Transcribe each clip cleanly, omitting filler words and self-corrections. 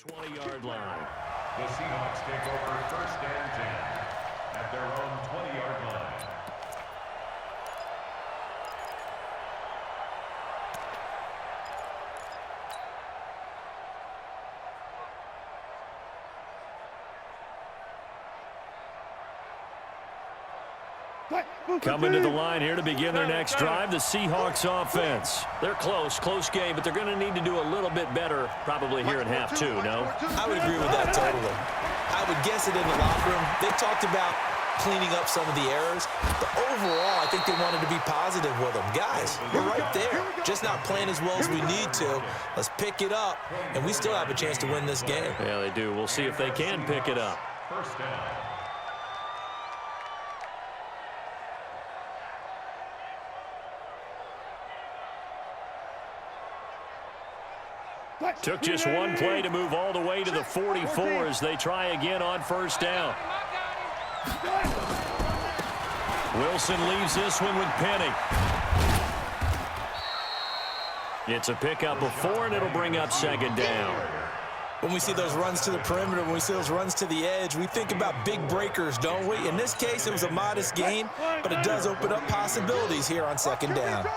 20-yard line. The Seahawks take over 1st and 10 at their own 20-yard line. Coming to the line here to begin their next drive, the Seahawks offense. They're close game, but they're going to need to do a little bit better probably here in half two, no? I would agree with that totally. I would guess it in the locker room. They talked about cleaning up some of the errors, but overall, I think they wanted to be positive with them. Guys, we're right there, just not playing as well as we need to. Let's pick it up, and we still have a chance to win this game. Yeah, they do. We'll see if they can pick it up. 1st down. Took just one play to move all the way to the 44 as they try again on 1st down. Wilson leaves this one with Penny. It's a pickup of 4, and it'll bring up 2nd down. When we see those runs to the perimeter, when we see those runs to the edge, we think about big breakers, don't we? In this case, it was a modest gain, but it does open up possibilities here on 2nd down.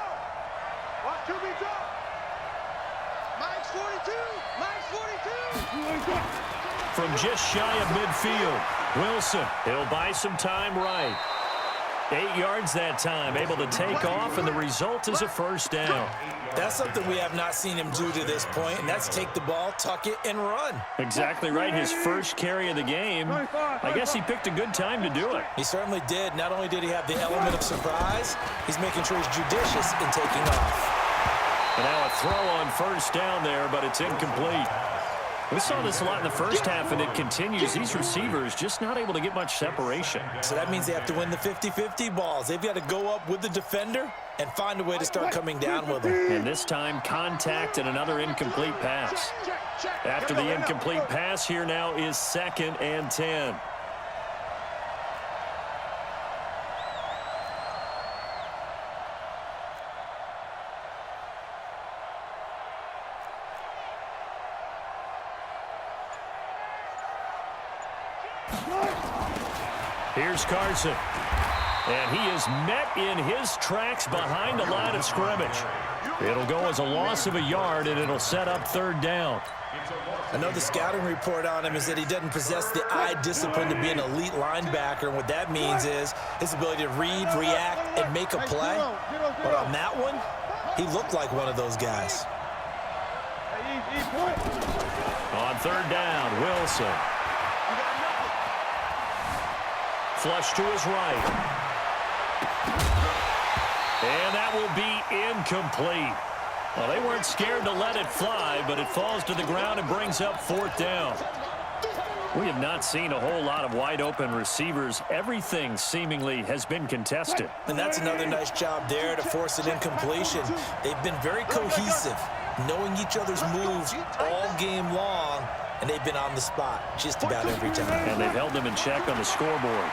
From just shy of midfield, Wilson, he'll buy some time right. 8 yards that time, able to take off, and the result is a 1st down. That's something we have not seen him do to this point, and that's take the ball, tuck it, and run. Exactly right, his first carry of the game. I guess he picked a good time to do it. He certainly did. Not only did he have the element of surprise, he's making sure he's judicious in taking off. And now a throw on 1st down there, but it's incomplete. We saw this a lot in the first half, and it continues. These receivers just not able to get much separation. So that means they have to win the 50-50 balls. They've got to go up with the defender and find a way to start coming down with them. And this time, contact and another incomplete pass. After the incomplete pass, here now is 2nd and 10. Here's Carson. And he is met in his tracks behind the line of scrimmage. It'll go as a loss of a yard, and it'll set up 3rd down. I know the scouting report on him is that he doesn't possess the eye discipline to be an elite linebacker. And what that means is his ability to read, react, and make a play. But on that one, he looked like one of those guys. On 3rd down, Wilson. Flush to his right. And that will be incomplete. Well, they weren't scared to let it fly, but it falls to the ground and brings up 4th down. We have not seen a whole lot of wide-open receivers. Everything seemingly has been contested. And that's another nice job there to force an incompletion. They've been very cohesive, knowing each other's moves all game long, and they've been on the spot just about every time. And they've held them in check on the scoreboard.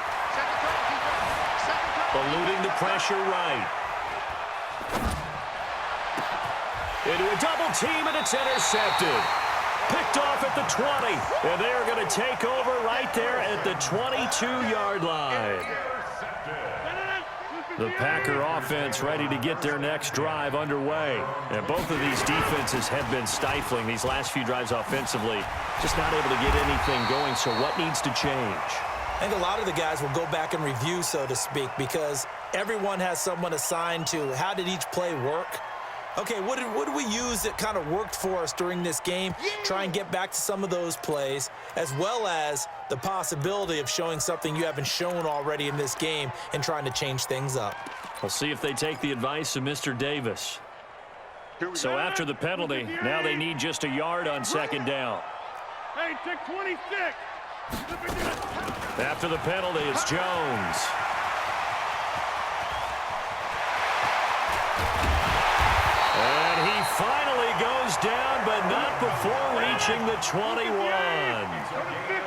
Eluding the pressure right. Into a double team, and it's intercepted. Picked off at the 20. And they're going to take over right there at the 22-yard line. The Packer offense ready to get their next drive underway. And both of these defenses have been stifling these last few drives offensively. Just not able to get anything going, so what needs to change? I think a lot of the guys will go back and review, so to speak, because everyone has someone assigned to how did each play work. Okay, what did we use that kind of worked for us during this game? Try and get back to some of those plays, as well as the possibility of showing something you haven't shown already in this game and trying to change things up. We'll see if they take the advice of Mr. Davis. So after the penalty, now they need just a yard on 2nd down. Hey, take 26. After the penalty, it's Jones. And he finally goes down, but not before reaching the 21.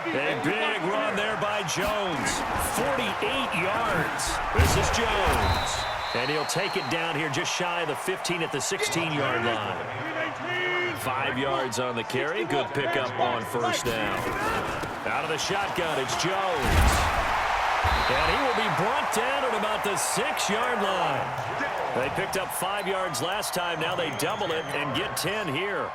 A big run there by Jones. 48 yards. This is Jones. And he'll take it down here just shy of the 15 at the 16-yard line. 5 yards on the carry. Good pickup on first down. Out of the shotgun, it's Jones. And he will be brought down at about the 6-yard line. They picked up 5 yards last time. Now they double it and get 10 here.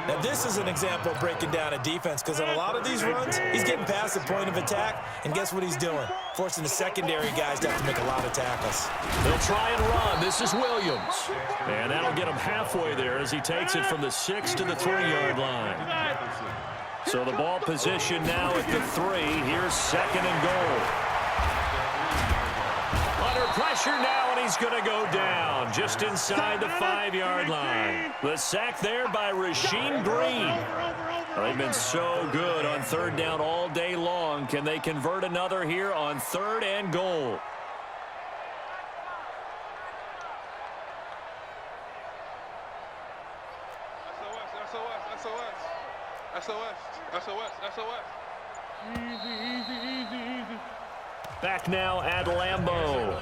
Now, this is an example of breaking down a defense, because on a lot of these runs, he's getting past the point of attack, and guess what he's doing? Forcing the secondary guys to have to make a lot of tackles. They'll try and run. This is Williams. And that'll get him halfway there as he takes it from the 6 to the 3-yard line. So the ball position now at the 3. Here's 2nd and goal. Under pressure now, and he's going to go down just inside the 5-yard line. The sack there by Rasheem Green. They've been so good on 3rd down all day long. Can they convert another here on 3rd and goal? SOS. Easy. Back now at Lambeau.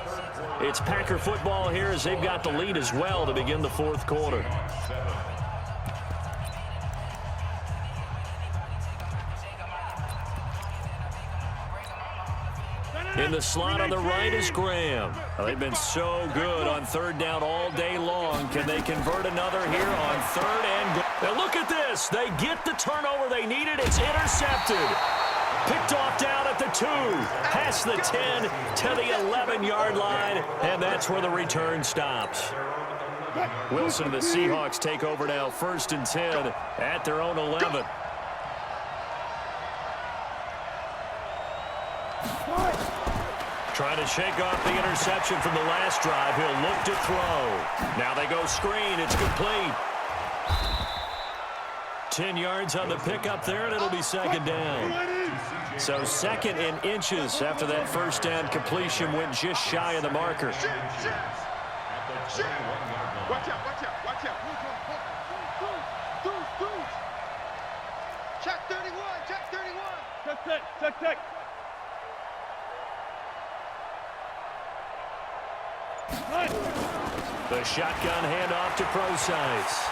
It's Packer football here as they've got the lead as well to begin the 4th quarter. In the slot on the right is Graham. They've been so good on 3rd down all day long. Can they convert another here on 3rd and goal? Now look at this. They get the turnover they needed. It's intercepted. Picked off down at the 2. Past the 10 to the 11-yard line. And that's where the return stops. Wilson and the Seahawks take over now. 1st and 10 at their own 11. Trying to shake off the interception from the last drive. He'll look to throw. Now they go screen. It's complete. 10 yards on the pickup there, and it'll be 2nd down. So 2nd and inches after that 1st down completion went just shy of the marker. Watch out. Check 31. Check. The shotgun handoff to Procise.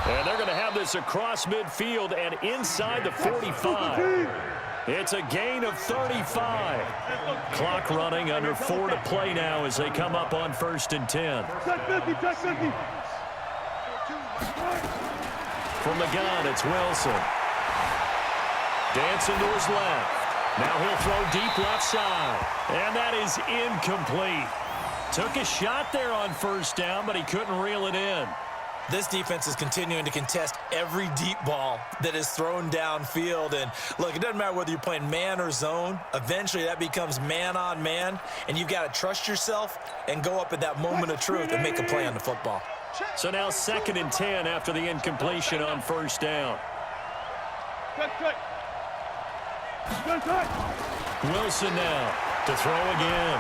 And they're going to have this across midfield and inside the 45. It's a gain of 35. Clock running, under 4 to play now as they come up on 1st and 10. Check 50. From the gun, it's Wilson. Dancing to his left. Now he'll throw deep left side. And that is incomplete. Took a shot there on 1st down, but he couldn't reel it in. This defense is continuing to contest every deep ball that is thrown downfield. And look, it doesn't matter whether you're playing man or zone. Eventually that becomes man on man, and you've got to trust yourself and go up at that moment of truth and make a play on the football. So now 2nd and 10 after the incompletion on 1st down. Check. Wilson now to throw again.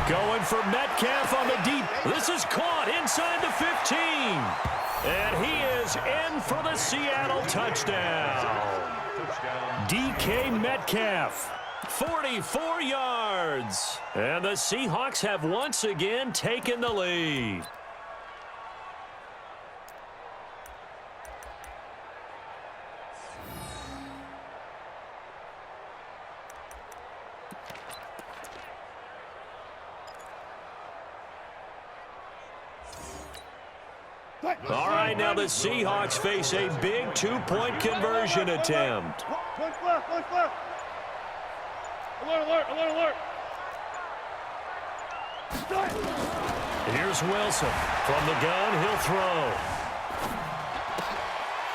Going for Metcalf on the deep. This is caught inside the 15. And he is in for the Seattle touchdown. DK Metcalf, 44 yards. And the Seahawks have once again taken the lead. All right, now the Seahawks face a big 2-point conversion attempt. Look left. Alert. Here's Wilson. From the gun, he'll throw.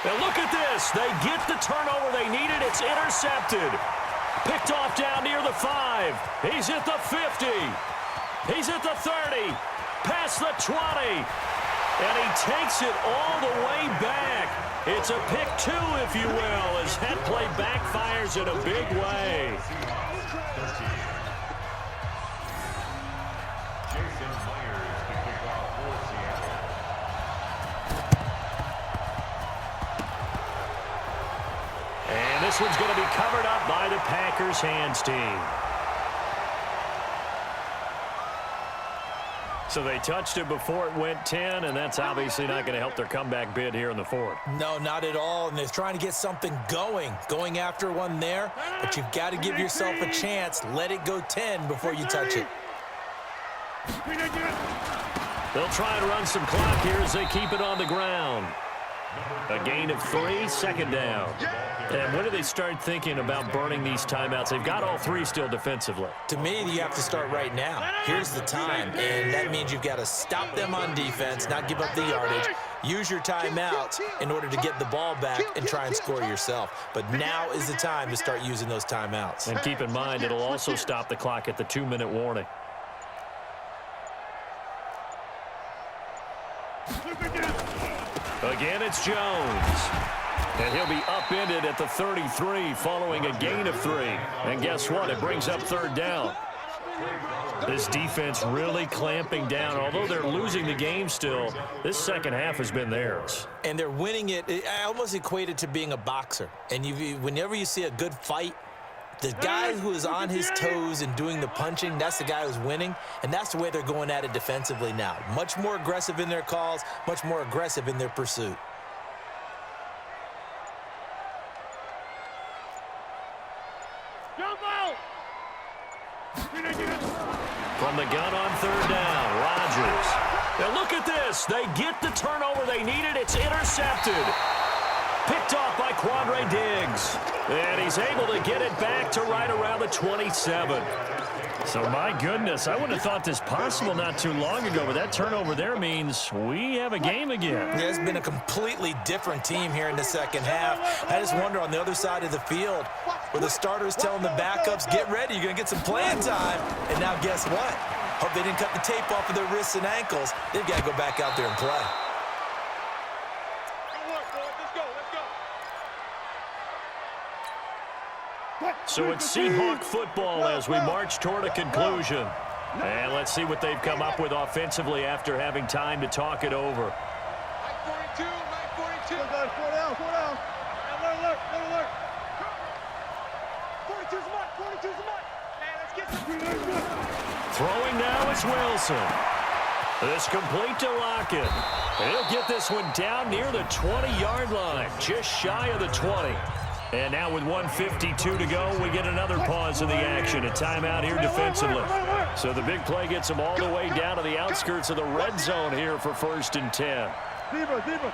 Now look at this. They get the turnover they needed. It's intercepted. Picked off down near the 5. He's at the 50. He's at the 30. Past the 20. And he takes it all the way back. It's a pick 2, if you will, as that play backfires in a big way. And this one's going to be covered up by the Packers hands team. So they touched it before it went 10, and that's obviously not going to help their comeback bid here in the fourth. No, not at all, and they're trying to get something going after one there, but you've got to give yourself a chance. Let it go 10 before you touch it. They'll try and run some clock here as they keep it on the ground. A gain of 3, second down. And when do they start thinking about burning these timeouts? They've got all 3 still defensively. To me, you have to start right now. Here's the time, and that means you've got to stop them on defense, not give up the yardage, use your timeouts in order to get the ball back and try and score yourself. But now is the time to start using those timeouts. And keep in mind, it'll also stop the clock at the 2-minute warning. Again, it's Jones. And he'll be upended at the 33 following a gain of 3. And guess what? It brings up third down. This defense really clamping down. Although they're losing the game still, this second half has been theirs. And they're winning it. I almost equate it to being a boxer. And whenever you see a good fight, the guy who is on his toes and doing the punching, that's the guy who's winning. And that's the way they're going at it defensively now. Much more aggressive in their calls, much more aggressive in their pursuit. From the gun on third down, Rodgers. Now look at this. They get the turnover they needed. It's intercepted. Picked off by Quandre Diggs. And he's able to get it back to right around the 27. So, my goodness, I wouldn't have thought this possible not too long ago, but that turnover there means we have a game again. Yeah, it's been a completely different team here in the second half. I just wonder on the other side of the field where the starters telling the backups, get ready, you're going to get some playing time. And now guess what? Hope they didn't cut the tape off of their wrists and ankles. They've got to go back out there and play. So it's Seahawk football as we march toward a conclusion. And let's see what they've come up with offensively after having time to talk it over. Mike 42, Mike 42. Four down. Alert. 42's a mark, 42's a mark. Man, let's get some. Throwing now is Wilson. This complete to Lockett. He'll get this one down near the 20-yard line, just shy of the 20. And now with 1:52 to go, we get another pause in the action. A timeout here defensively. So the big play gets them all the way down to the outskirts of the red zone here for 1st and 10. Zebra. 12.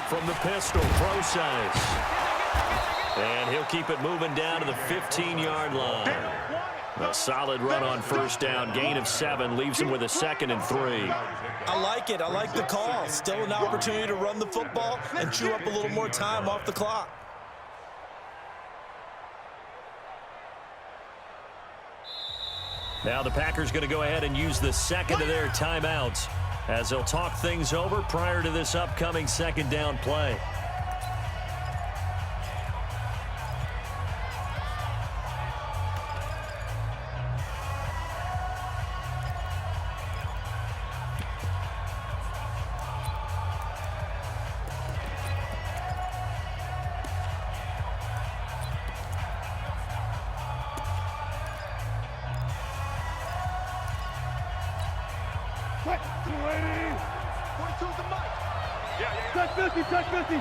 From the pistol, Procise. And he'll keep it moving down to the 15-yard line. A solid run on first down. Gain of 7 leaves him with a 2nd and 3. I like it. I like the call. Still an opportunity to run the football and chew up a little more time off the clock. Now the Packers going to go ahead and use the second of their timeouts as they'll talk things over prior to this upcoming second down play. Touch 50.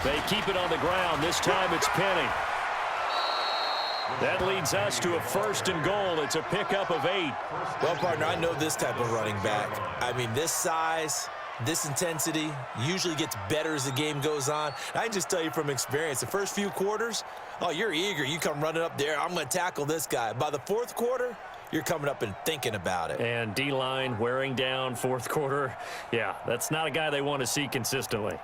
They keep it on the ground. This time it's Penny. That leads us to a 1st and goal. It's a pickup of 8. Well, partner, I know this type of running back. I mean, this size, this intensity usually gets better as the game goes on. I can just tell you from experience, the first few quarters, oh, you're eager. You come running up there, I'm going to tackle this guy. By the 4th quarter, you're coming up and thinking about it. And D-line wearing down 4th quarter. Yeah, that's not a guy they want to see consistently.